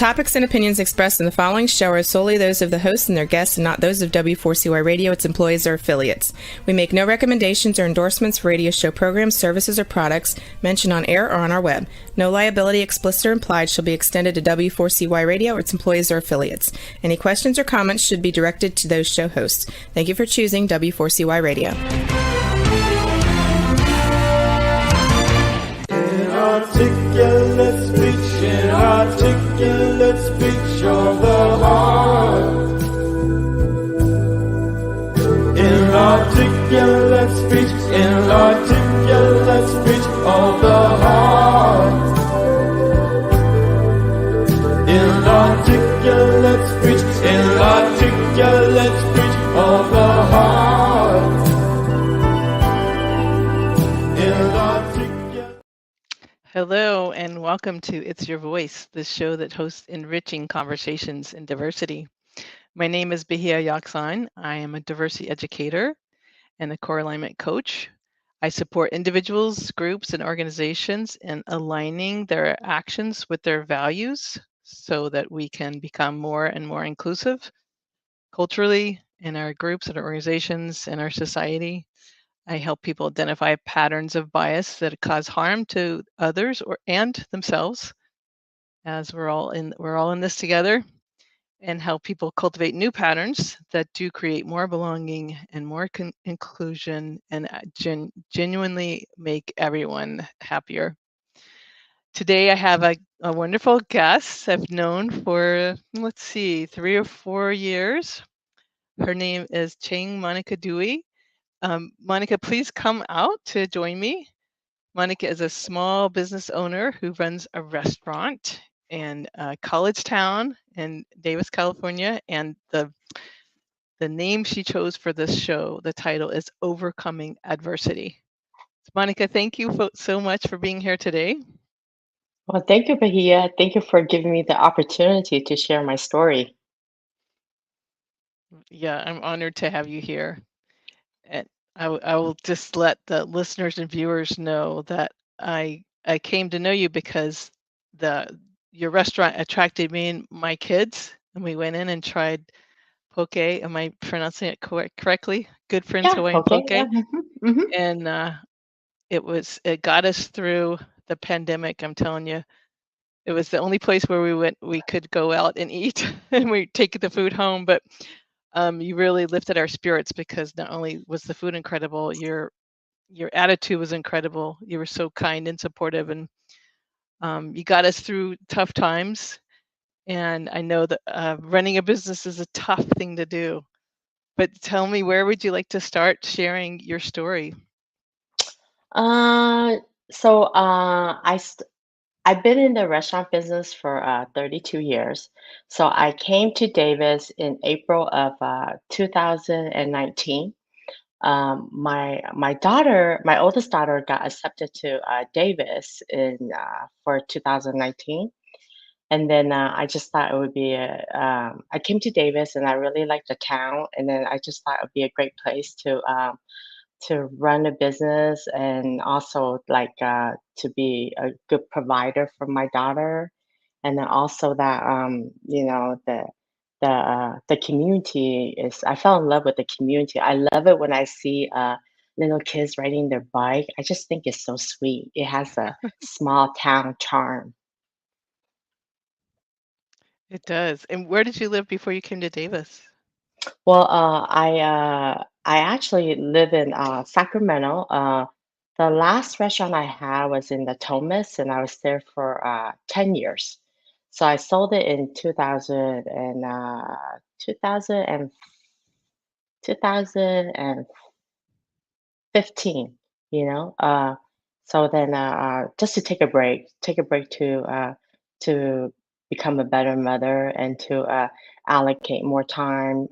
topics and opinions expressed in the following show are solely those of the hosts and their guests and not those of W4CY Radio, its employees, or affiliates. We make no recommendations or endorsements for radio show programs, services, or products mentioned on air or on our web. No liability, explicit or implied, shall be extended to W4CY Radio or its employees or affiliates. Any questions or comments should be directed to those show hosts. Thank you for choosing W4CY Radio. Inarticulate speech, inarticulate speech of the heart. Inarticulate speech, inarticulate speech of the heart. Inarticulate speech, inarticulate speech of the heart. Hello and welcome to It's Your Voice, the show that hosts enriching conversations in diversity. My name is Bahia Yaksan. I am a diversity educator and a core alignment coach. I support individuals, groups, and organizations in aligning their actions with their values so that we can become more and more inclusive culturally in our groups and our organizations and our society. I help people identify patterns of bias that cause harm to others and themselves, as we're all in this together, and help people cultivate new patterns that do create more belonging and more inclusion and genuinely make everyone happier. Today I have a wonderful guest I've known for, 3 or 4 years. Her name is Cheng Monica DUI. Monica, please come out to join me. Monica is a small business owner who runs a restaurant in a college town in Davis, California. And the name she chose for this show, the title is Overcoming Adversity. Monica, thank you so much for being here today. Well, thank you, Bahia. Thank you for giving me the opportunity to share my story. Yeah, I'm honored to have you here. And I will just let the listeners and viewers know that I came to know you because your restaurant attracted me and my kids, and we went in and tried poke. Am I pronouncing it correctly? Good Friends Hawaiian Poke. Yeah. Mm-hmm. And it got us through the pandemic. I'm telling you, it was the only place where we could go out and eat, and we take the food home, but you really lifted our spirits because not only was the food incredible, your attitude was incredible. You were so kind and supportive, and you got us through tough times. And I know that running a business is a tough thing to do. But tell me, where would you like to start sharing your story? I've been in the restaurant business for 32 years. So I came to Davis in April of 2019. My oldest daughter got accepted to Davis for 2019. And then I just thought it would be I came to Davis and I really liked the town. And then I just thought it would be a great place to run a business and also to be a good provider for my daughter. And then also that the community I fell in love with the community. I love it when I see little kids riding their bike. I just think it's so sweet. It has a small town charm. It does. And where did you live before you came to Davis? Well, I actually live in Sacramento. The last restaurant I had was in the Thomas, and I was there for 10 years. So I sold it in 2015, So then just to take a break to become a better mother and to allocate more time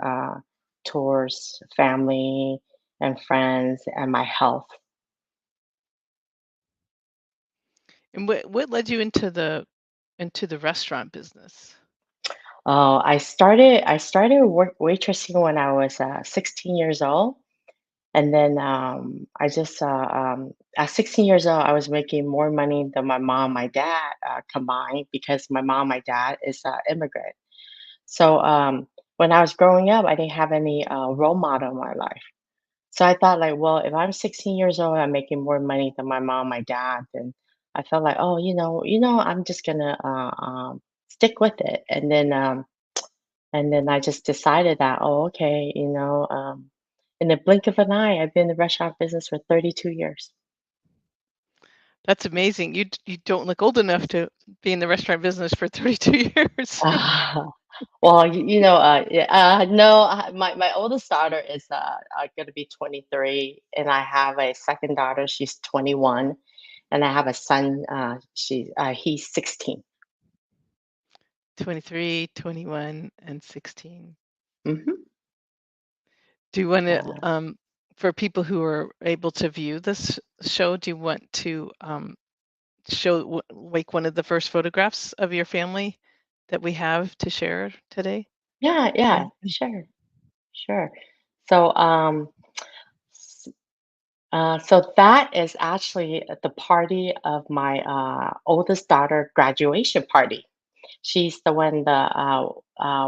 towards family and friends and my health. And what led you into the restaurant business? I started waitressing when I was 16 years old, And then I just at 16 years old, I was making more money than my mom, and my dad combined because my mom, and my dad is immigrant. So when I was growing up, I didn't have any role model in my life. So I thought like, well, if I'm 16 years old, I'm making more money than my mom, my dad, then I felt like, oh, I'm just gonna stick with it. And then I just decided that, oh, okay, in the blink of an eye, I've been in the restaurant business for 32 years. That's amazing. You don't look old enough to be in the restaurant business for 32 years. Well, yeah, no, my oldest daughter is going to be 23, and I have a second daughter. She's 21, and I have a son. He's 16. 23, 21, and 16. Hmm. Do you want to, Yeah, for people who are able to view this show, do you want to show like one of the first photographs of your family that we have to share today? yeah, yeah, And sure, sure. So, so that is actually the party of my oldest daughter graduation party. She's the one, the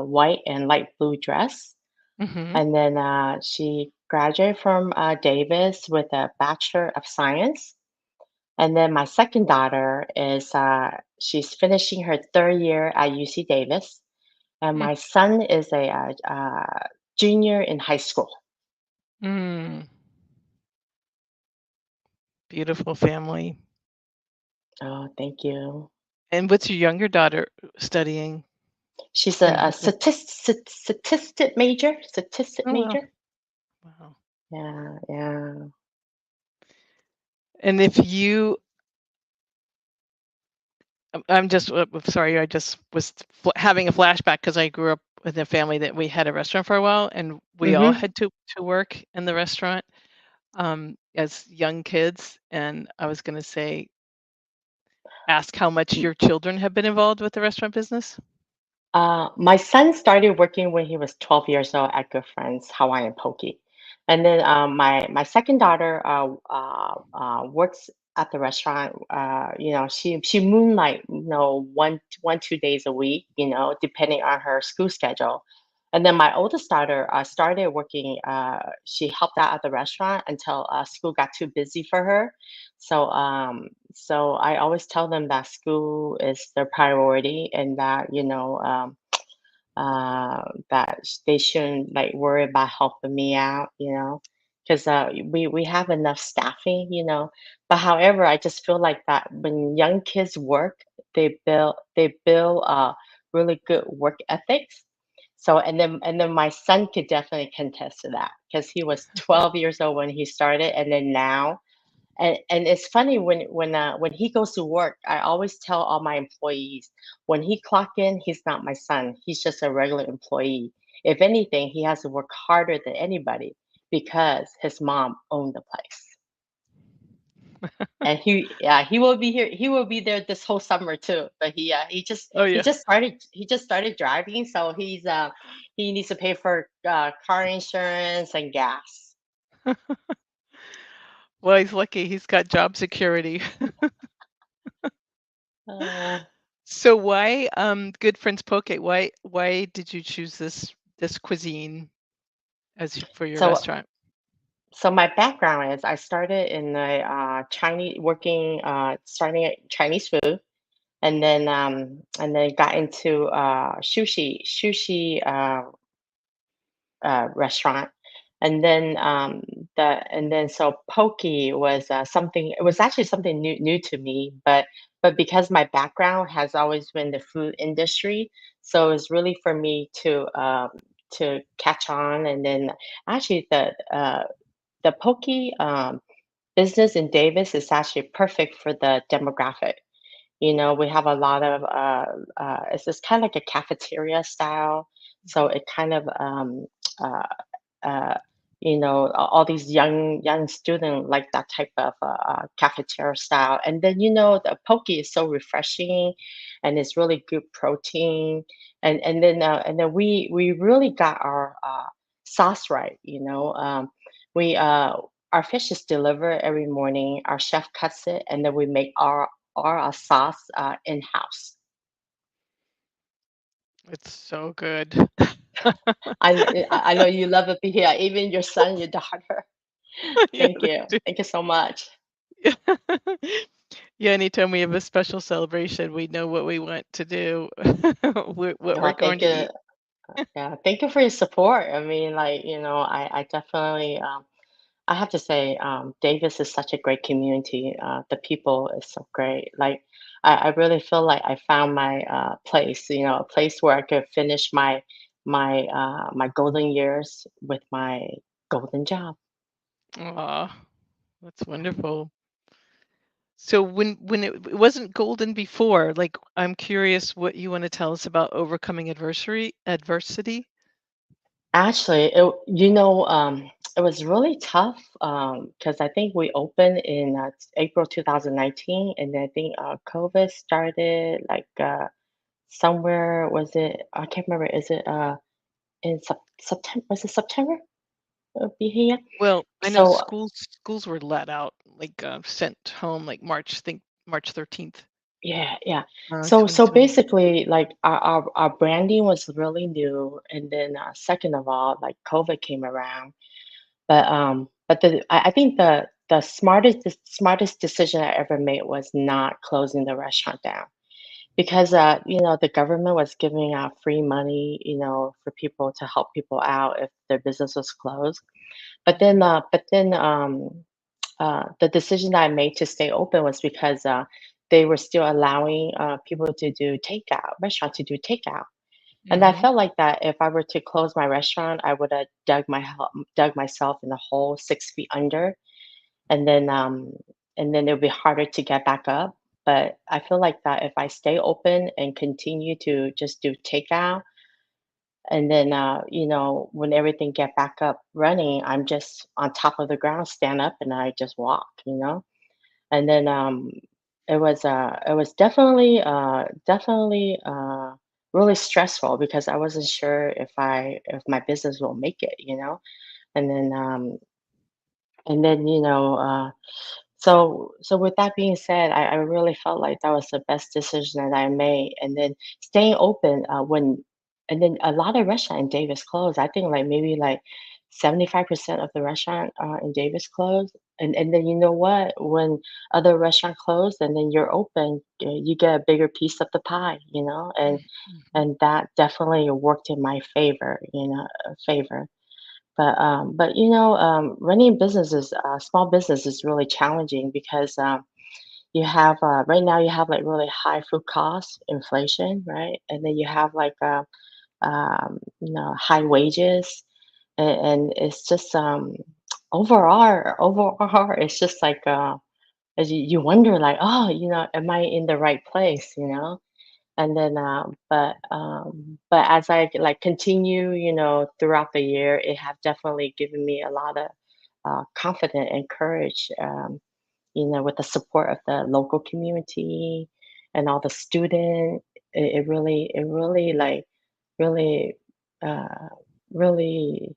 white and light blue dress. hmm And then she graduated from Davis with a Bachelor of Science. And then my second daughter she's finishing her third year at UC Davis. And my son is a junior in high school. Mm, beautiful family. Oh, thank you. And what's your younger daughter studying? She's And a statistic major. Statistic oh well, major. wow. Yeah, yeah. And if you, I'm just sorry, I just was having a flashback because I grew up with a family that we had a restaurant for a while, and we all Mm-hmm. had to work in the restaurant as young kids. And I was going to say, ask how much your children have been involved with the restaurant business. My son started working when he was 12 years old at Good Friends Hawaiian Poke. And then my second daughter works at the restaurant. She moonlight, 2 days a week, depending on her school schedule. And then my oldest daughter started working. She helped out at the restaurant until school got too busy for her. So I always tell them that school is their priority, and that they shouldn't like worry about helping me out, because we have enough staffing, But however, I just feel like that when young kids work, they build really good work ethics. So and then my son could definitely contest to that because he was 12 years old when he started, and then now and it's funny when he goes to work, I always tell all my employees, when he clock in, he's not my son. He's just a regular employee. If anything, he has to work harder than anybody because his mom owned the place. And he will be here. He will be there this whole summer too. But he just Oh he yeah. just started he just started driving, so he needs to pay for car insurance and gas. Well, he's lucky. He's got job security. Uh, So why Good Friends Poke? Why did you choose this cuisine for your so restaurant? So my background is I started in the Chinese working, starting at Chinese food, and then got into sushi restaurant, and then so poke was something. It was actually something new to me, but because my background has always been the food industry, so it's really for me to catch on, and then actually the poke business in Davis is actually perfect for the demographic. We have a lot of it's just kind of like a cafeteria style, so it kind of uh, uh, all these young students like that type of cafeteria style. And then the poke is so refreshing, and it's really good protein, and then we really got our sauce right. We our fish is delivered every morning. Our chef cuts it, and then we make our sauce in house. It's so good. I know you love it here. Even your son, your daughter. Yeah, Thank they you. do. Thank you so much. Yeah. Yeah, anytime we have a special celebration, we know what we want to do, what we're going Thank to you. eat. Yeah, thank you for your support. I mean, like, I definitely, I have to say, Davis is such a great community. The people is so great. Like, I really feel like I found my place, a place where I could finish my golden years with my golden job. Aw, that's wonderful. So when it wasn't golden before, like, I'm curious what you wanna tell us about overcoming adversity? Actually, it was really tough because I think we opened in April 2019, and then I think COVID started like somewhere, was it? I can't remember. Is it in September? Was it September of the year? Well, I know So schools were let out, like, sent home, like, March 13th, yeah, yeah. So 2020. basically, like our branding was really new, and then second of all, like COVID came around. I think the smartest decision I ever made was not closing the restaurant down because the government was giving out free money, for people to help people out if their business was closed. Mhm, The decision that I made to stay open was because they were still allowing people to do takeout, restaurant to do takeout. And I mhm, felt like that if I were to close my restaurant, I would have dug myself in a hole 6 feet under, and then it would be harder to get back up. But I feel like that if I stay open and continue to just do takeout, and then when everything get back up running, I'm just on top of the ground, stand up, and I just walk. And then it was definitely really stressful because I wasn't sure if my business will make it. And then and then so with that being said, I really felt like that was the best decision that I made. And then staying open and then a lot of restaurant in Davis closed. I think like maybe like 75% of the restaurant in Davis closed. And then you know what? When other restaurant closed and then you're open, you get a bigger piece of the pie. mm, mhm. And that definitely worked in my favor. But running businesses, small business is really challenging because you have right now you have like really high food costs, inflation, right? And then you have like high wages, and it's just overall, it's just like as you wonder like, oh, am I in the right place? And then, but as I like continue, throughout the year, it have definitely given me a lot of confidence and courage. With the support of the local community and all the student, it really like really, uh, really,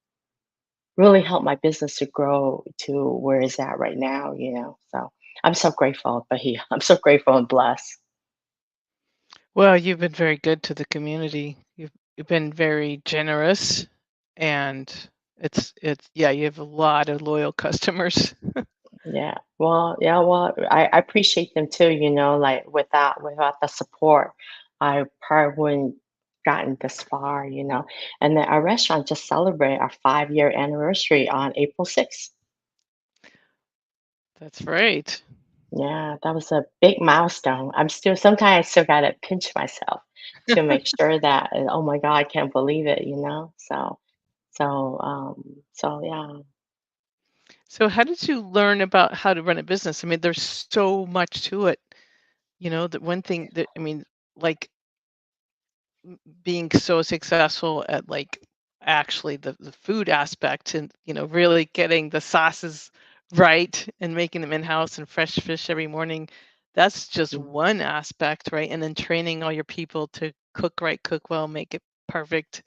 really helped my business to grow to where it's at right now. So I'm so grateful, but I'm so grateful and blessed. Well, you've been very good to the community. You've been very generous, and it's yeah, you have a lot of loyal customers. Yeah. Well, I appreciate them too, like without the support, I probably wouldn't gotten this far. And then our restaurant just celebrated our 5-year anniversary on April 6th. That's right. Yeah, that was a big milestone. Sometimes I still gotta pinch myself to make sure that, oh my God, I can't believe it. So yeah. So how did you learn about how to run a business? I mean, there's so much to it. That one thing that I mean, like being so successful at like actually the food aspect and really getting the sauces right and making them in house and fresh fish every morning. That's just Mm. one aspect, right? And then training all your people to cook right, cook well, make it perfect.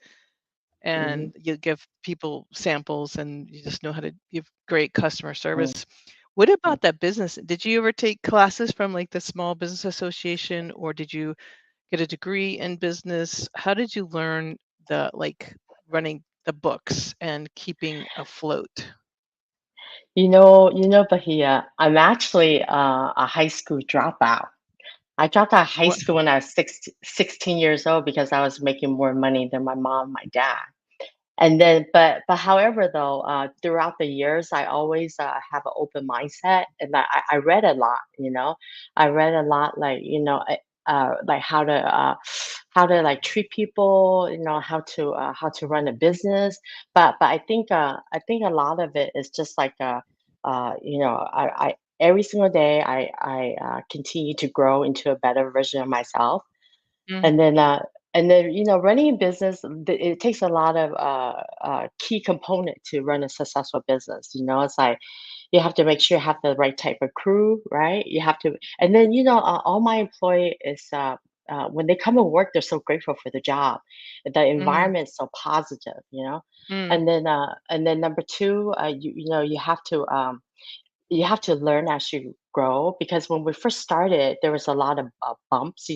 and you give people samples, and you just know how to give great customer service. What about that business? Did you ever take classes from like the Small Business Association, or did you get a degree in business? How did you learn the like running the books and keeping afloat? Bahia, I'm actually a high school dropout. I dropped out of high What? school when I was 16 years old because I was making more money than my mom and my dad. And then, but however, though, throughout the years, I always have an open mindset, and I read a lot. I read a lot, like like how to like treat people, how to run a business. But I think a lot of it is just like I every single day I continue to grow into a better version of myself. Mm, And then, running a business, it takes a lot of key component to run a successful business. It's like you have to make sure you have the right type of crew, right? You have to, and then all my employee is when they come and work, they're so grateful for the job. The mm, environment is so positive. mm, And then number two, you have to learn as you grow, because when we first started there was a lot of bumps,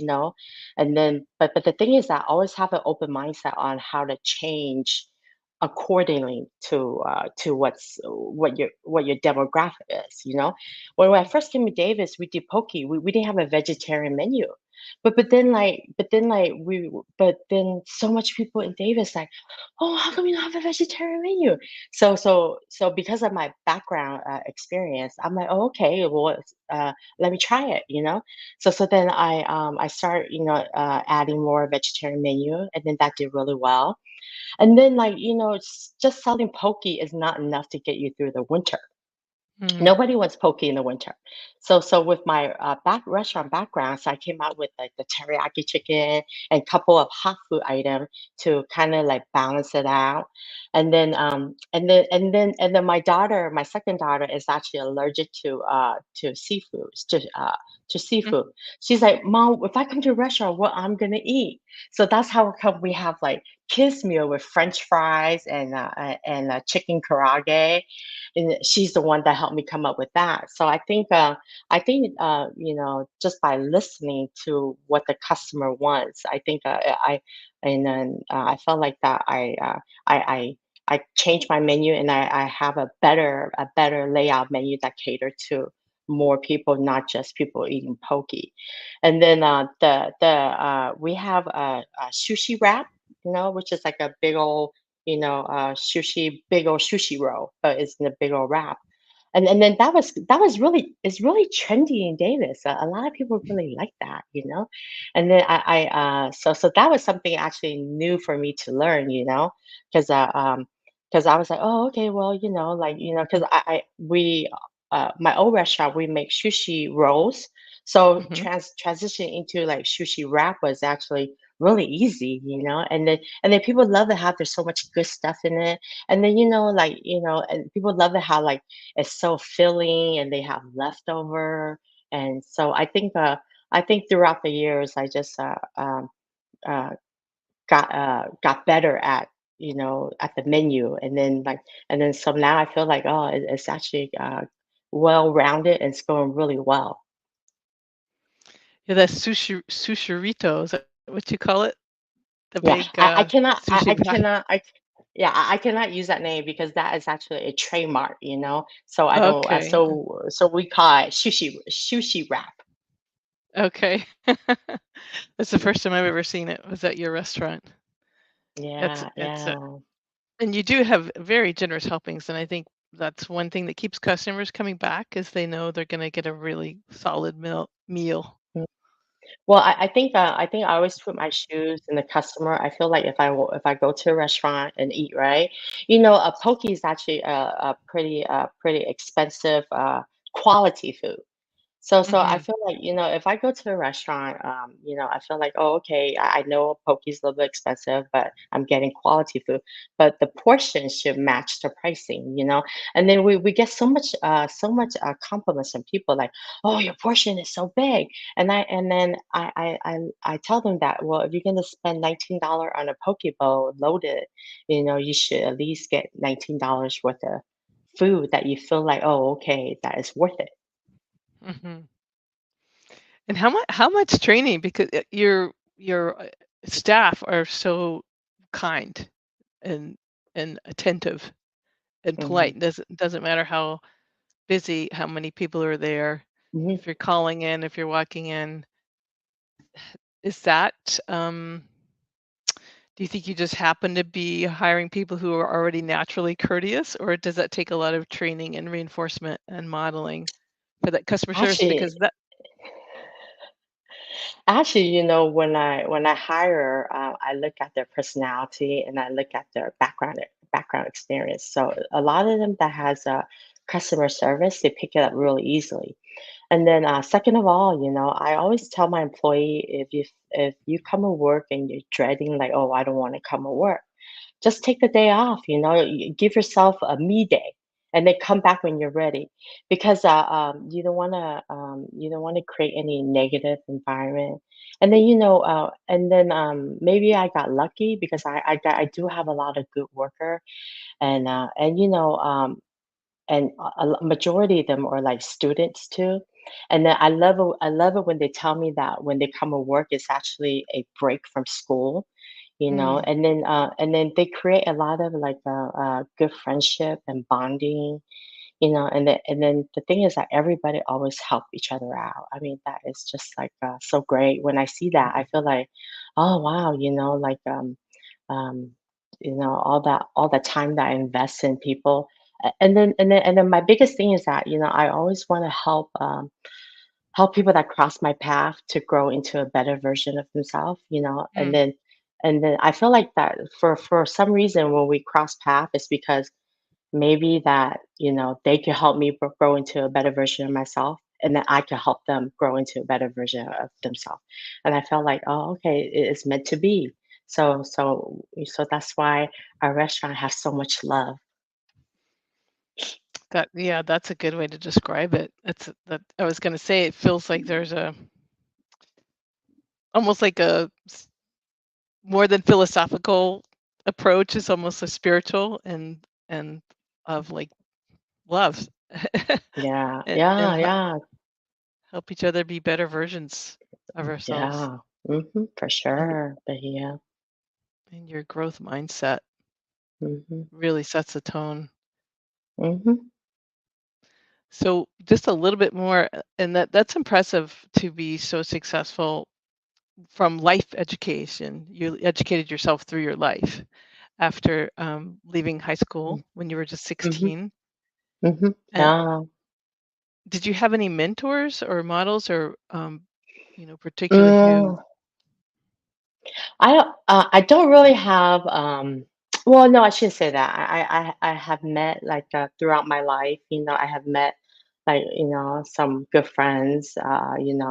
and then but the thing is that always have an open mindset on how to change accordingly to what your demographic is. When I first came to Davis, we did poke. We didn't have a vegetarian menu, but then so much people in Davis like, oh, how come you don't have a vegetarian menu? So because of my background experience, I'm like, oh, okay, well, let me try it. So then I start adding more vegetarian menu, and then that did really well. And then, just selling poke is not enough to get you through the winter. mm. Nobody wants poke in the winter. So with my back restaurant background, so I came out with like the teriyaki chicken and couple of hot food items to kind of like balance it out. And then my daughter, my second daughter, is actually allergic to seafoods, to Mm. seafood. She's like, Mom, if I come to a restaurant, what I'm gonna eat? So that's how come we have like kids meal with French fries and chicken karaage, and she's the one that helped me come up with that. So just by listening to what the customer wants, I think and then I felt like that I changed my menu, and I have a better layout menu that cater to more people, not just people eating poke. And then we have a sushi wrap, which is like a big old sushi roll, but it's in a big old wrap. And then that was really it's really trendy in Davis. A lot of people really like that. And then so that was something actually new for me to learn, because I was like, oh, okay, well, because I we my old restaurant, we make sushi rolls. So Mhm. transition into like sushi wrap was actually really easy. And then people love it how there's so much good stuff in it. And then and people love it how like it's so filling and they have leftover. And so I think throughout the years I just uh, got better at the menu. And then so now I feel like, oh, it's actually well rounded and it's going really well. Yeah, that's sushirito, is that what you call it? The Yeah, big, I cannot, I sushi pie? cannot, yeah, I cannot use that name because that is actually a trademark. So I don't, Okay, so we call it sushi wrap. okay. That's the first time I've ever seen it, was at your restaurant. Yeah, That's yeah. and you do have very generous helpings, and I think that's one thing that keeps customers coming back, is they know they're gonna get a really solid meal. Mm. Well, I think I always put my shoes in the customer. I feel like if I go to a restaurant and eat right, a poke is actually a pretty expensive quality food. So I Mm-hmm. feel like, if I go to a restaurant, I feel like, oh, okay, I know poke's a little bit expensive, but I'm getting quality food. But the portion should match the pricing. And then we get so much compliments from people like, oh, your portion is so big. And then I tell them that, well, if you're gonna spend $19 on a poke bowl loaded, you should at least get $19 worth of food that you feel like, oh, okay, that is worth it. Mm-hmm. And how much training? Because your staff are so kind and attentive and Mhm. polite. Doesn't matter how busy, how many people are there. Mhm. If you're calling in, if you're walking in, is that do you think you just happen to be hiring people who are already naturally courteous, or does that take a lot of training and reinforcement and modeling for that customer service? Actually, Because that actually, when I hire, I look at their personality and I look at their background experience. So a lot of them that has customer service, they pick it up really easily. And then second of all, I always tell my employee, if you come to work and you're dreading like, oh, I don't want to come to work, just take the day off. Give yourself a me day, and then come back when you're ready, because you don't want to create any negative environment. And then maybe I got lucky because I do have a lot of good worker, and majority of them are like students too. And then I love it when they tell me that when they come to work, it's actually a break from school. mm, And then they create a lot of like good friendship and bonding. And then the thing is that everybody always help each other out. I mean, that is just like so great. When I see that, I feel like, oh wow, like um, all the time that I invest in people. And then my biggest thing is that I always want to help people that cross my path to grow into a better version of themselves. And mm, then and then I feel like that for some reason when we cross path, it's because maybe that they can help me grow into a better version of myself, and then I can help them grow into a better version of themselves. And I felt like, oh, okay, it's meant to be. So that's why our restaurant has so much love. that yeah, that's a good way to describe it. That I was going to say it feels like there's a almost like more than philosophical approach. It's almost a spiritual and of like love Yeah, and yeah, yeah, help each other be better versions of ourselves yeah. For and sure. But yeah. and your growth mindset hmm really sets the tone. hmm So just a little bit more, and that's impressive to be so successful from life education. You educated yourself through your life after leaving high school when you were just hmm 16. And Yeah. did you have any mentors or models or particularly Mm, who? I don't really have well, no, I shouldn't say that. I have met like throughout my life, I have met like, some good friends, and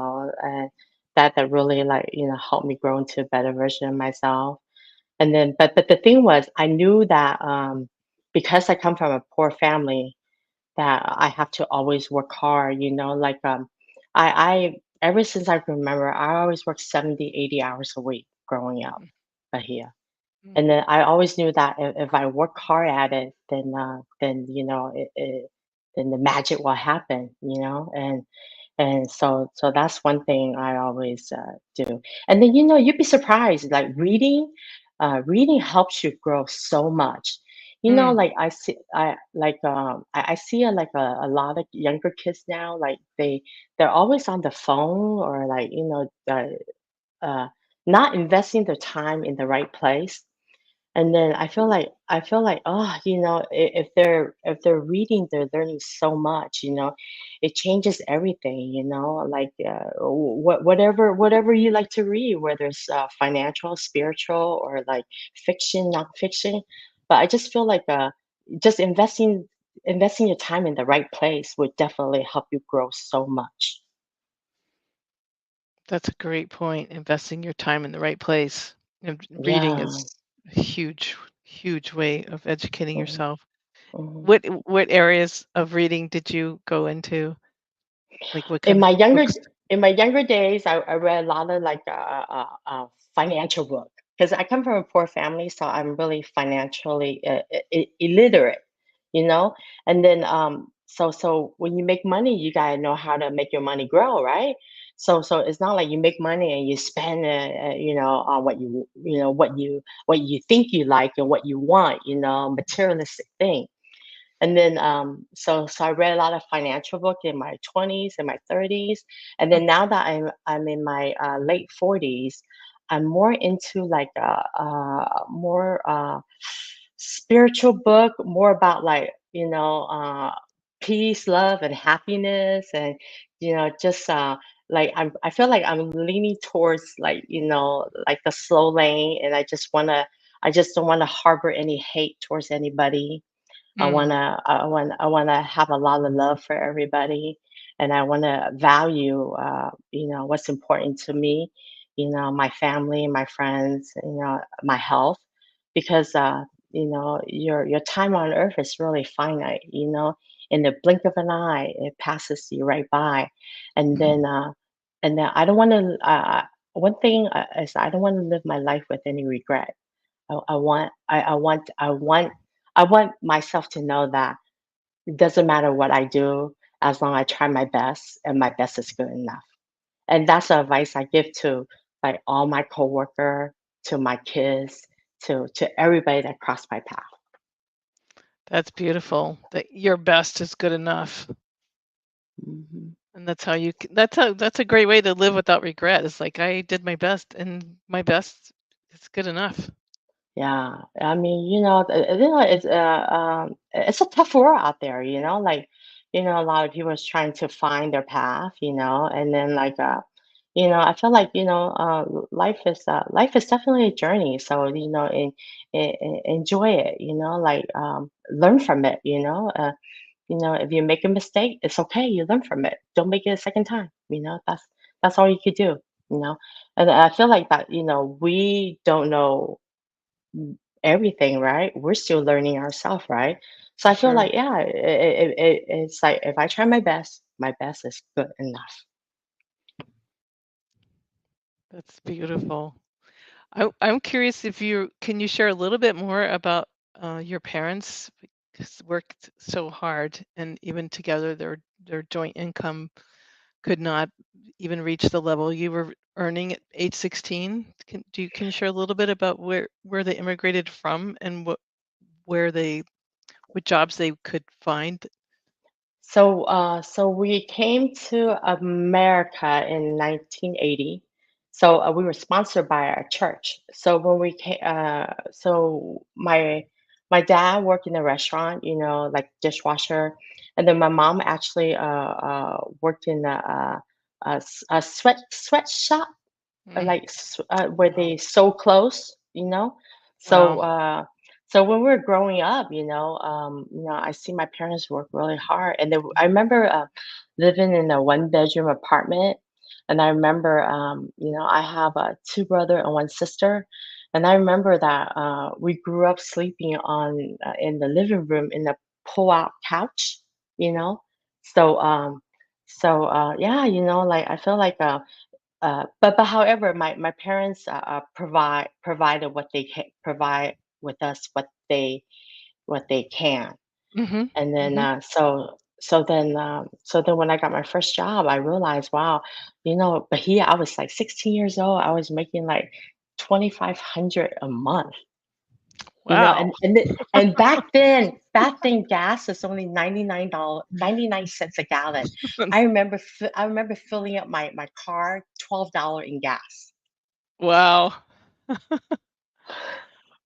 that really like, helped me grow into a better version of myself. And then but the thing was I knew that because I come from a poor family, that I have to always work hard, like I ever since I can remember, I always worked 70, 80 hours a week growing up here. And Mm, then I always knew that if I work hard at it, then then the magic will happen, and so that's one thing I always do. And then you'd be surprised, like reading helps you grow so much. mm, Like I see like a lot of younger kids now, like they're always on the phone or like uh, not investing their time in the right place. And then I feel like, oh, if they're reading, they're learning so much. It changes everything. Like whatever you like to read, whether it's financial, spiritual, or like fiction, non-fiction. But I just feel like just investing your time in the right place would definitely help you grow so much. That's a great point. Investing your time in the right place. And reading Yeah. is a huge, huge way of educating Mhm, yourself. mhm. What areas of reading did you go into? Like what In kind of my younger books? in my younger days, I read a lot of like financial book because I come from a poor family, so I'm really financially illiterate, you know. And then so when you make money, you gotta know how to make your money grow, right? So it's not like you make money and you spend it, on what what you think you like and what you want, materialistic thing. And then so I read a lot of financial book in my 20s and my 30s. And then now that I'm in my late 40s, I'm more into like more spiritual book, more about like, peace, love, and happiness. And just like I feel like I'm leaning towards like, like the slow lane. And I just don't want to harbor any hate towards anybody. Mm, I wanna have a lot of love for everybody, and I wanna value, what's important to me, my family, my friends, my health, because your time on earth is really finite. In the blink of an eye, it passes you right by, and then I don't want to. One thing is I don't want to live my life with any regret. I want myself to know that it doesn't matter what I do as long as I try my best and my best is good enough. And that's the advice I give to like all my coworker, to my kids, to everybody that crossed my path. that's beautiful. That your best is good enough. Mhm. And that's a great way to live without regret. It's like I did my best and my best is good enough. Yeah, I mean, it's a tough world out there, like, a lot of people is trying to find their path, and then like, I feel like, life is definitely a journey. So, enjoy it, like, learn from it, if you make a mistake, it's okay. You learn from it. Don't make it a second time. That's all you could do, you know. And I feel like that, we don't know everything, right? We're still learning ourselves, right? So I feel Sure. like, yeah, it's like if I try my best is good enough. That's beautiful. I'm curious if you can you share a little bit more about your parents because worked so hard and even together their joint income could not even reach the level you were earning at age 16. Can you share a little bit about where they immigrated from and what jobs they could find? So we came to America in 1980. So we were sponsored by our church. So when we came, so my dad worked in a restaurant, like dishwasher, and then my mom actually worked in a sweatshop, Mm, like where wow. they sew clothes, So Wow. so when we were growing up, I see my parents work really hard, and I remember living in a one-bedroom apartment, and I remember, I have two brother and one sister, and I remember that we grew up sleeping on in the living room in a pull-out couch, you know. So yeah, like I feel like but however, my parents provided what they can provide with us what they can, Mhm. and then Mhm. so then when I got my first job, I realized, wow, But here I was like 16 years old. I was making like 2,500 a month. Wow. And back then, gas was only $99, 99 cents a gallon. I remember filling up my car, $12 in gas. Wow.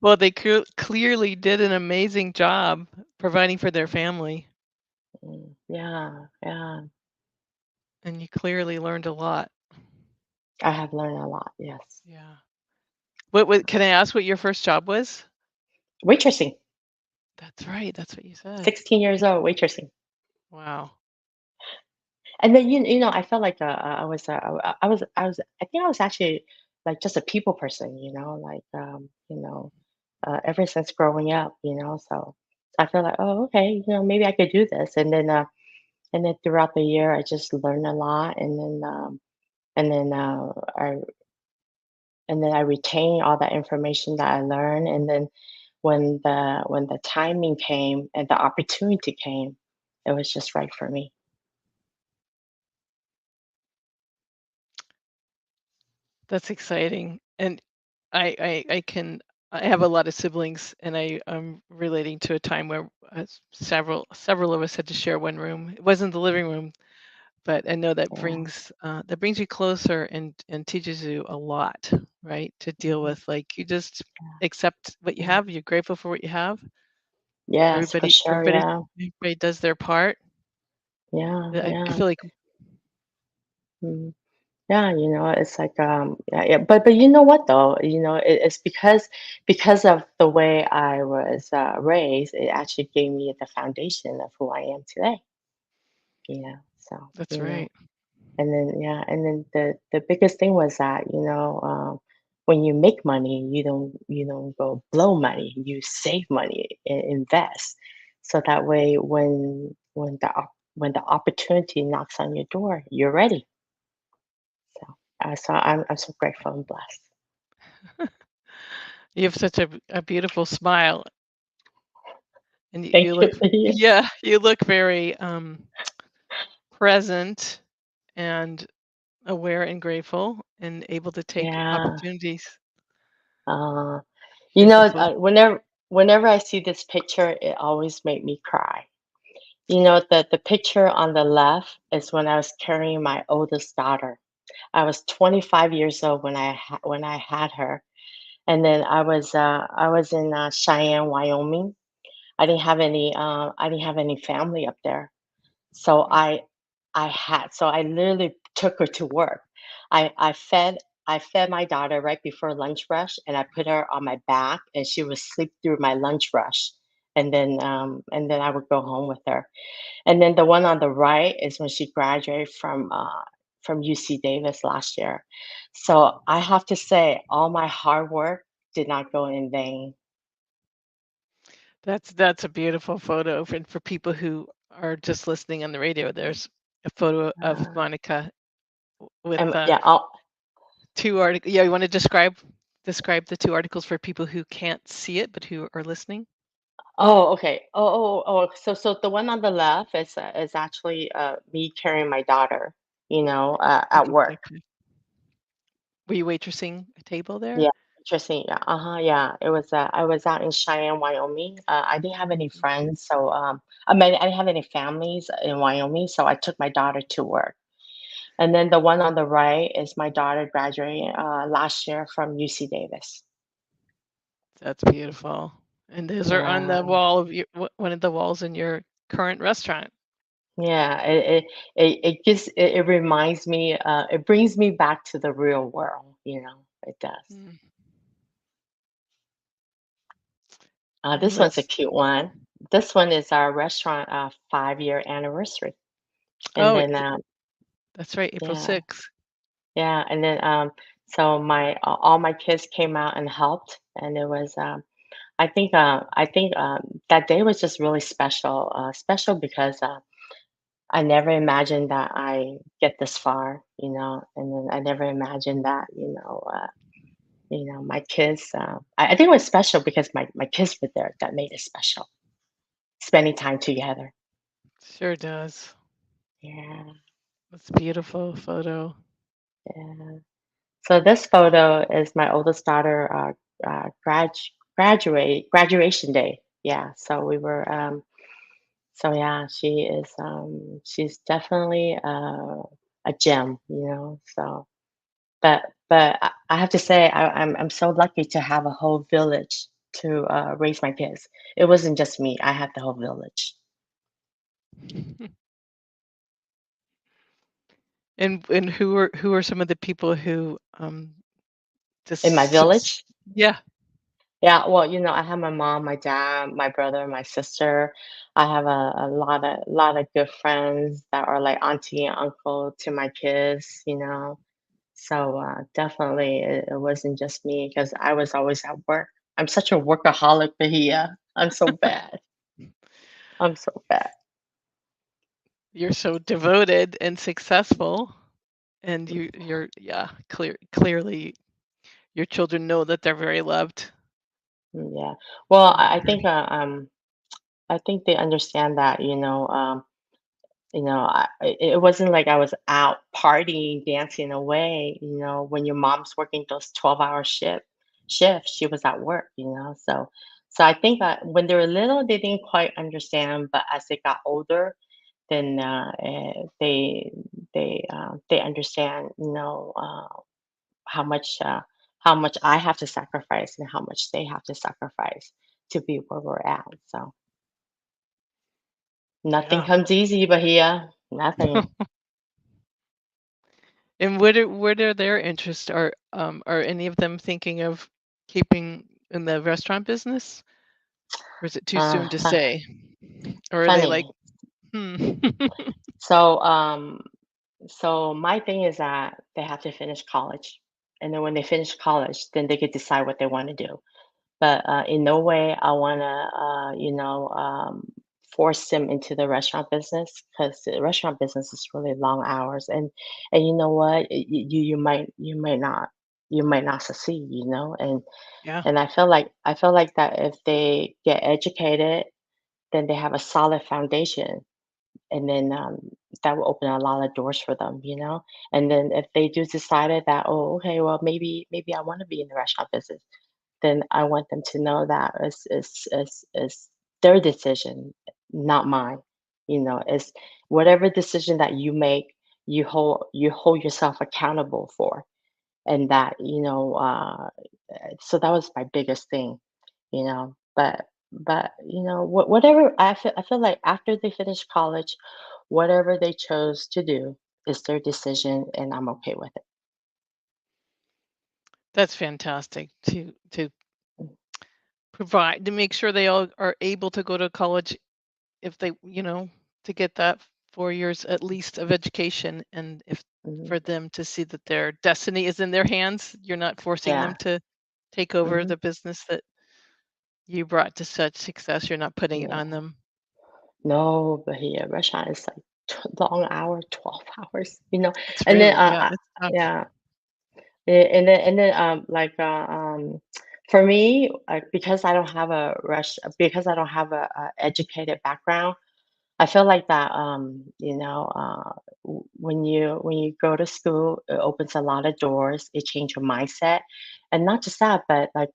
Well, they clearly did an amazing job providing for their family, Yeah, yeah. and you clearly learned a lot. I have learned a lot. Yes. Yeah. What can I ask what your first job was? Waitressing. That's right. That's what you said. 16 years old, waitressing. Wow. And then I felt like I think I was actually like just a people person, like ever since growing up, so I feel like, oh, okay, maybe I could do this. And then throughout the year I just learned a lot, and then I and then I retain all that information that I learned, and then when the timing came and the opportunity came, it was just right for me. That's exciting. And I have a lot of siblings, and I'm relating to a time where several of us had to share one room. It wasn't the living room, but I know Yeah, that brings you closer and teaches you a lot, right? To deal mhm, with, like, you just accept what you yeah. have. You're grateful for what you have. Yes, for Everybody sure. everybody Yeah, everybody does their part. yeah, I yeah. feel like Mm. Yeah, it's like yeah, yeah. But you know what though? It's because of the way I was raised, it actually gave me the foundation of who I am today. So that's right. and then yeah, and then the biggest thing was that when you make money, you don't go blow money. You save money and invest, so that way when the opportunity knocks on your door, you're ready. So I'm so grateful and blessed. You have such a beautiful smile, and Thank you you. look, yeah, you look very present and aware and grateful and able to take Yeah. opportunities. Uh, Beautiful. whenever I see this picture, it always make me cry. The picture on the left is when I was carrying my oldest daughter. I was 25 years old when I had her, and then I was in Cheyenne, Wyoming. I didn't have any family up there, so I literally took her to work. I fed my daughter right before lunch rush, and I put her on my back, and she would sleep through my lunch rush, and then I would go home with her. And then the one on the right is when she graduated from UC Davis last year. So I have to say, all my hard work did not go in vain. That's a beautiful photo for people who are just listening on the radio. There's a photo of Uh, Monica with and yeah, all, two articles. Yeah, you want to describe the two articles for people who can't see it but who are listening? oh, okay. So the one on the left is actually me carrying my daughter, at Okay, work. okay. Were you waitressing a table there? Yeah, interesting. Yeah, yeah. It was. I was out in Cheyenne, Wyoming. I didn't have any friends, so I mean, I didn't have any families in Wyoming, so I took my daughter to work. And then the one on the right is my daughter graduating last year from UC Davis. That's beautiful. And those are on the Yeah, wall of one of the walls in your current restaurant. yeah. It reminds me. It brings me back to the real world. It does. Mm. Well, This one's a that's cute one. This one is our restaurant 5-year anniversary. And oh, then that's right, April yeah, 6th. yeah. And then so my all my kids came out and helped, and it was I think that day was just really special. Special because I never imagined that I get this far, and then I never imagined that, my kids. I think it was special because my kids were there. That made it special. Spending time together. Sure does. Yeah, That's a beautiful photo. yeah. So this photo is my oldest daughter graduation day. Yeah. So we were. So yeah, she's definitely a gem. So but I have to say I'm so lucky to have a whole village to raise my kids. It wasn't just me. I had the whole village And who are some of the people who in my just village. yeah. Yeah, well, I have my mom, my dad, my brother, my sister. I have a lot of good friends that are like auntie and uncle to my kids. So definitely it wasn't just me because I was always at work. I'm such a workaholic, Bahia. I'm so bad. I'm so bad. You're so devoted and successful, and yeah, clearly your children know that they're very loved. Yeah. Well, So I think they understand that, it wasn't like I was out partying, dancing away. When your mom's working those 12-hour shifts, she was at work. So I think that when they were little, they didn't quite understand, but as they got older, then they understand, how much I have to sacrifice and how much they have to sacrifice to be where we're at. So nothing yeah. comes easy, Bahia. Nothing. And what are their interests? Are any of them thinking of keeping in the restaurant business, or is it too Uh, soon to say? Or are they like, funny. hmm? So, so my thing is that they have to finish college, and then when they finish college, then they could decide what they want to do. But in no way I want to, force them into the restaurant business because the restaurant business is really long hours, and you know what, you might not succeed. Yeah, And I feel like that if they get educated, then they have a solid foundation, and then that will open a lot of doors for them. And then if they do decided that, oh, okay, well, maybe I want to be in the restaurant business, then I want them to know that it's their decision, not mine. It's whatever decision that you make, you hold yourself accountable for, and that so that was my biggest thing. But whatever I feel like after they finish college, whatever they chose to do is their decision, and I'm okay with it. that's fantastic to provide to make sure they all are able to go to college if they, to get that 4 years at least of education, and if Mhm. for them to see that their destiny is in their hands, you're not forcing them Yeah. to take over Hmm. the business that you brought to such success. You're not putting it on Yeah. them. No, but here restaurant is like long hour, 12 hours. It's And then really, yeah, it's tough. yeah. And then for me, because I don't have a educated background, I feel like that, when you go to school, it opens a lot of doors. It changes your mindset, and not just that, but like,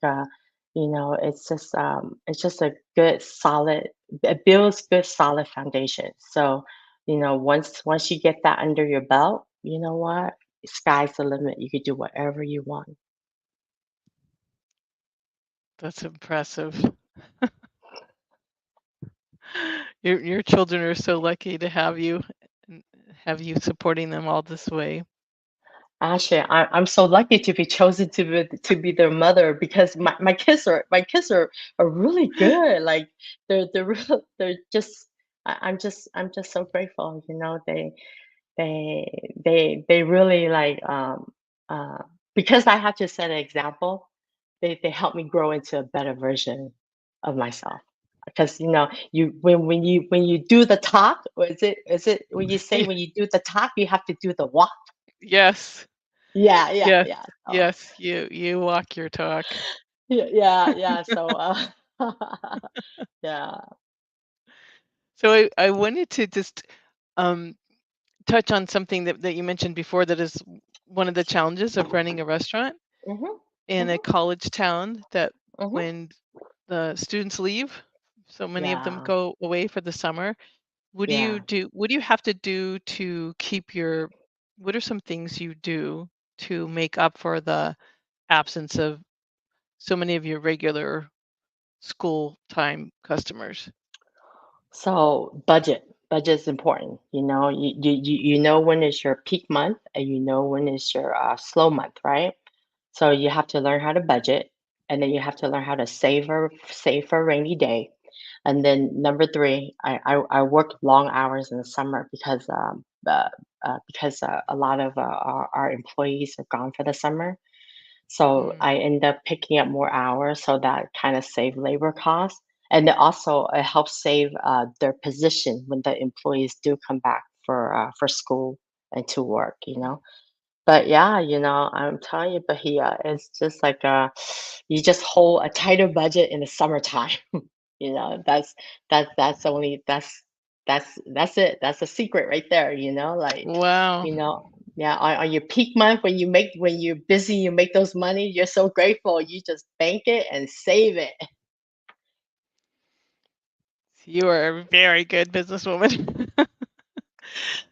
it's just a good solid. It builds good solid foundation. So, once you get that under your belt, you know what? Sky's the limit. You could do whatever you want. That's impressive. Your children are so lucky to have you and have you supporting them all this way. Actually, I'm so lucky to be chosen to be their mother because my kids are really good. Like they're real, they're just I'm just so grateful. They really like uh because I had to set an example. They help me grow into a better version of myself. Because you when you do the talk, or is it when you say Yeah. when you do the talk, you have to do the walk. Yes. Yeah, yeah, Yes. yeah. So, Yes. You walk your talk. yeah, yeah, yeah. So, yeah. So I wanted to just um, touch on something that you mentioned before that is one of the challenges of running a restaurant Mhm, in a mhm, college town, that mhm. when the students leave, so many of them Yeah, go away for the summer. What do you yeah. do? What do you have to do to keep your, what are some things you do to make up for the absence of so many of your regular school time customers? So budget is important. You know when is your peak month, and you know when is your slow month, right? So you have to learn how to budget. and then you have to learn how to save for a rainy day. And then number three, I work long hours in the summer because a lot of our employees are gone for the summer. So Mm, I end up picking up more hours, so that kind of save labor costs. And it also it helps save their position when the employees do come back for school and to work, you mm. know. But yeah, I'm telling you, Bahia, it's just like you just hold a tighter budget in the summertime. That's only that's it. That's a secret right there, like, Wow. you know, yeah, on your peak month when you're busy, you make those money, you're so grateful. You just bank it and save it. You are a very good businesswoman.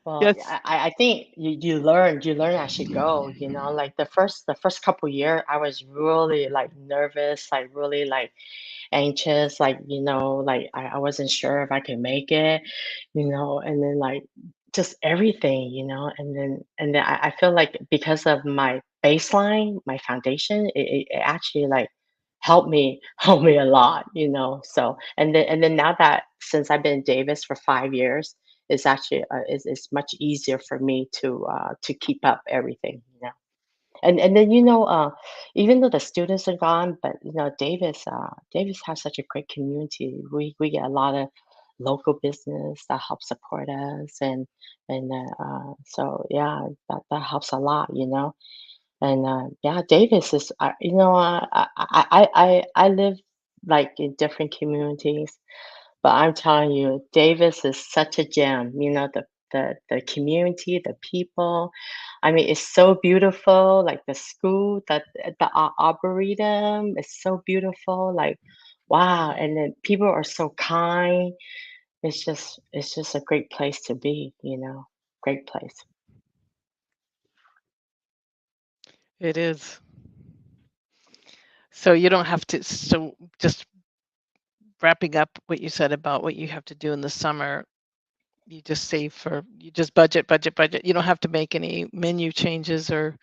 Well, yeah, Yes. I think you learn as you go, like the first couple year I was really like nervous, like really like anxious, like, like I wasn't sure if I could make it, and then like just everything, and then I feel like because of my baseline, my foundation, it actually like helped me helped me a lot, so and then now that since I've been in Davis for 5 years, it's actually it's much easier for me to keep up everything, and then even though the students are gone, but Davis has such a great community. We get a lot of local business that help support us, and so yeah, that helps a lot, and yeah, Davis is I live like in different communities, but I'm telling you, Davis is such a gem. The community, the people. I mean, it's so beautiful. Like the school, the arboretum is so beautiful. Like, wow! Mm, And then people are so kind. It's just a great place to be. Great place. it is. So you don't have to, so just wrapping up what you said about what you have to do in the summer, you just budget, budget, budget. You don't have to make any menu changes or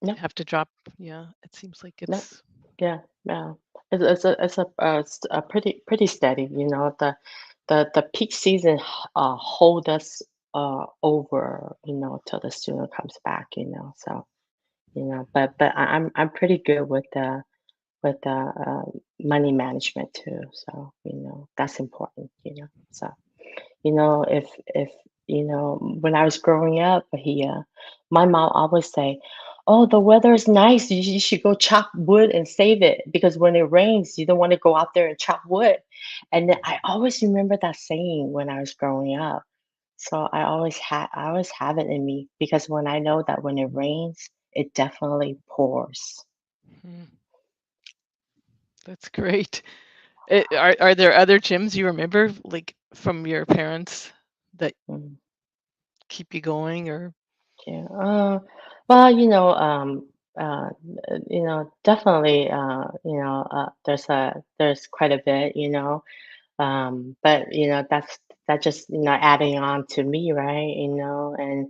No, have to drop. Yeah, it seems like no, it's, yeah, no. It's a pretty steady. The peak season hold us over till the student comes back. So but I'm pretty good with the money management too. So that's important. So if when I was growing up here, my mom always say, "Oh, the weather is nice. You should go chop wood and save it because when it rains, you don't want to go out there and chop wood." And then I always remember that saying when I was growing up. So I always have it in me because when I know that when it rains, it definitely pours. mm, that's great. Are there other gyms you remember, like from your parents, that Mm. keep you going or? Yeah. Well, definitely, there's quite a bit, but that just adding on to me, right? And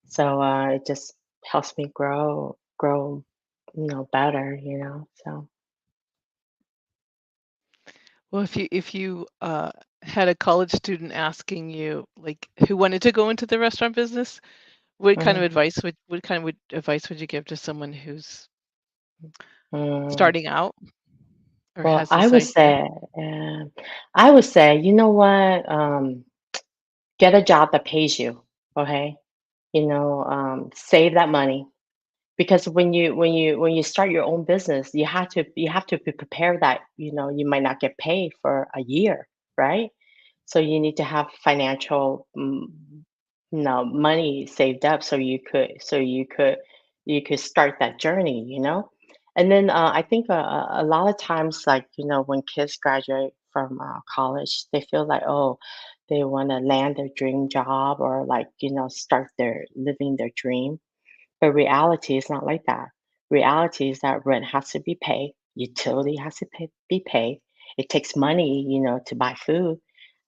so it just helps me grow, better, So Well, if you had a college student asking you, like, who wanted to go into the restaurant business, mhm. what kind of advice would you give to someone who's Mm. starting out or Well, has this idea? I would say, you know what? Get a job that pays you. Okay, save that money because when you start your own business, you have to be prepared that you might not get paid for a year, right? So you need to have financial money saved up so you could start that journey, and then I think a lot of times, like when kids graduate from college, they feel like, oh, they want to land their dream job or like start their living their dream, but reality is not like that. Reality is that rent has to be paid, utility has to be paid. It takes money, to buy food.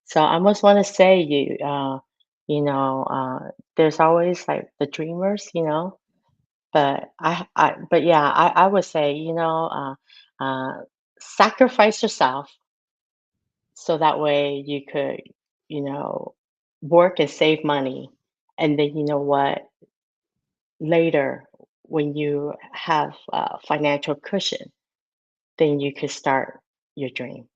So I almost want to say you know, there's always like the dreamers, but but yeah, I would say, sacrifice yourself so that way you could, you know, work and save money. And then, you know what, later, when you have financial cushion, then you could start your dream.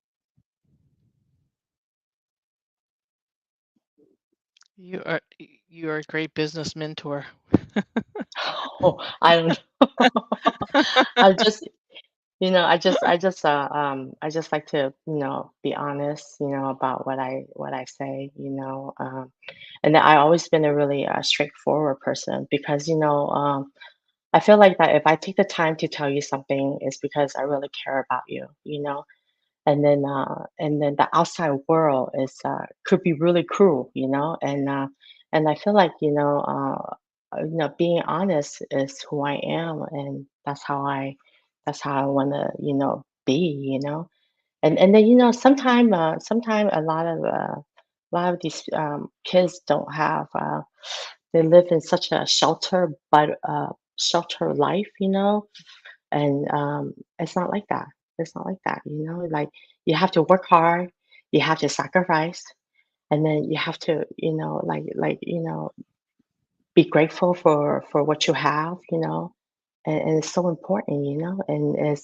You are a great business mentor. Oh, I don't know. I just, I just like to, be honest, about what I say, and then I always been a really straightforward person because, I feel like that if I take the time to tell you something, it's because I really care about you. And then the outside world is could be really cruel, and I feel like being honest is who I am, and that's how I want to be, and then sometime a lot of these kids don't have they live in such a shelter life, and it's not like that. It's not like that, like you have to work hard, you have to sacrifice, and then you have to, be grateful for what you have, and it's so important, and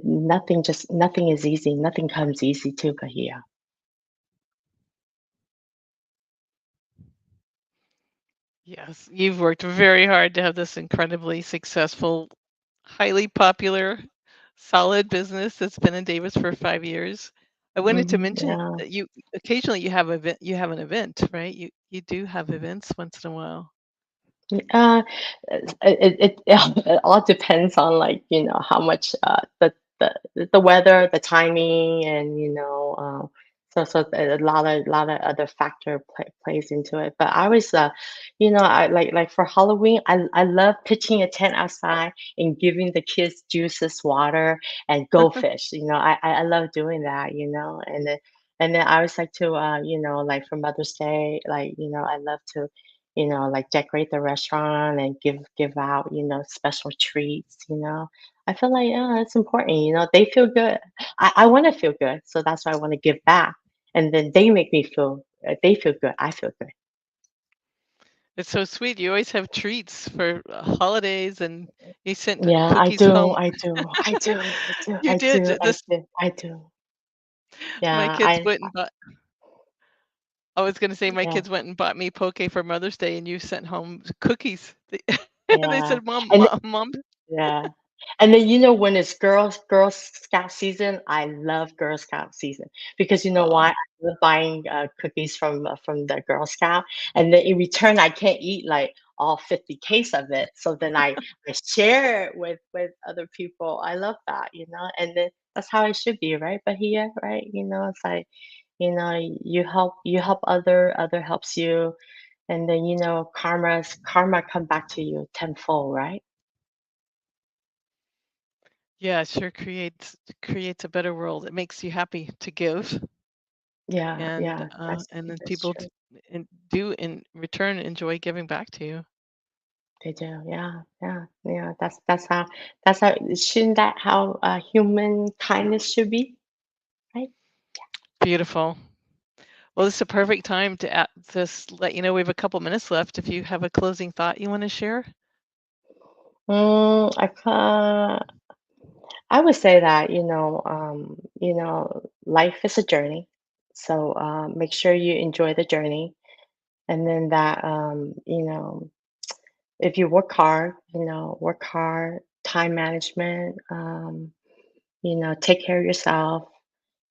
nothing is easy, nothing comes easy to Bahia. Yes, you've worked very hard to have this incredibly successful, highly popular, solid business that's been in Davis for 5 years. I wanted to mention Yeah. that you occasionally you have an event, right? You do have events once in a while. Uh, it all depends on, like, how much the weather, the timing, and so a lot of other factor plays into it. But I always, I like for Halloween, I love pitching a tent outside and giving the kids juices, water, and goldfish. I love doing that. And then I always like to, like for Mother's Day, like, I love to, like decorate the restaurant and give out, special treats, I feel like, it's important, they feel good. I want to feel good. So that's why I want to give back. And then they make me feel, they feel good. I feel good. It's so sweet. You always have treats for holidays, and you sent Yeah, I cookies do. home. I do. I do. I do. You I did do. I this. do. I do. My Yeah, kids went and bought. I was going to say my yeah, kids went and bought me poke for Mother's Day, and you sent home cookies. They yeah. said, "Mom, And mom." Yeah. And then when it's Girl Scout season, I love Girl Scout season because you know why? Oh, I love buying cookies from the Girl Scout, and then in return, I can't eat like all 50 case of it. So then I share it with other people. I love that, and then that's how it should be, right? But here, right? It's like, you help other helps you, and then karma come back to you tenfold, right? yeah, it sure creates a better world. It makes you happy to give, Yeah, and yeah, uh, that's and then that's people true. do in return enjoy giving back to you. They do. Yeah, yeah, yeah. That's how shouldn't that how human kindness should be, right? Beautiful. Well, this is a perfect time to just let you know we have a couple minutes left. If you have a closing thought you want to share. Mm, I would say that life is a journey, so make sure you enjoy the journey, and then that if you work hard, time management, take care of yourself,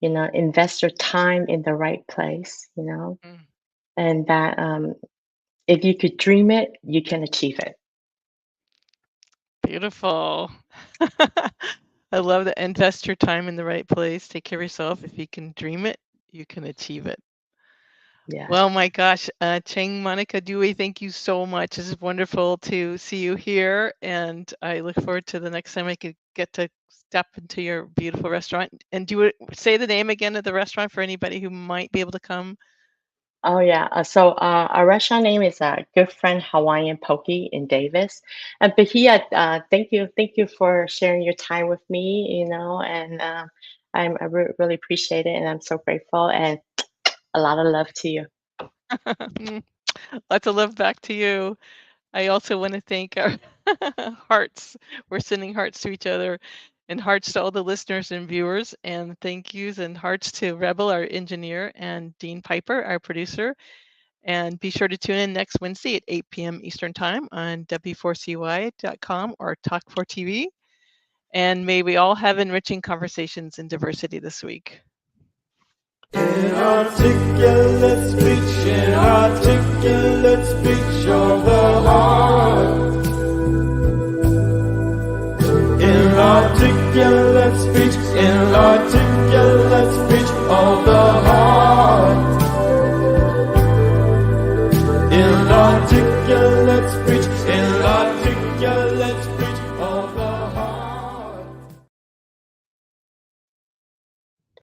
invest your time in the right place, Mm, and that if you could dream it, you can achieve it. beautiful. I love that. Invest your time in the right place. Take care of yourself. If you can dream it, you can achieve it. Yes. Well, my gosh, Cheng Monica DUI, thank you so much. It's wonderful to see you here, and I look forward to the next time I could get to step into your beautiful restaurant. And say the name again of the restaurant for anybody who might be able to come. Oh yeah. Our restaurant name is Good Friend Hawaiian Poke in Davis. And Bahia, thank you for sharing your time with me. And really appreciate it, and I'm so grateful. And a lot of love to you. Lots of love back to you. I also want to thank our hearts. We're sending hearts to each other, and hearts to all the listeners and viewers, and thank yous and hearts to Rebel, our engineer, and Dean Piper, our producer. And be sure to tune in next Wednesday at 8 p.m. Eastern Time on W4CY.com or Talk4TV. And may we all have enriching conversations in diversity this week. Inarticulate speech, inarticulate speech of the heart. Inarticulate speech, inarticulate speech of the heart. Inarticulate speech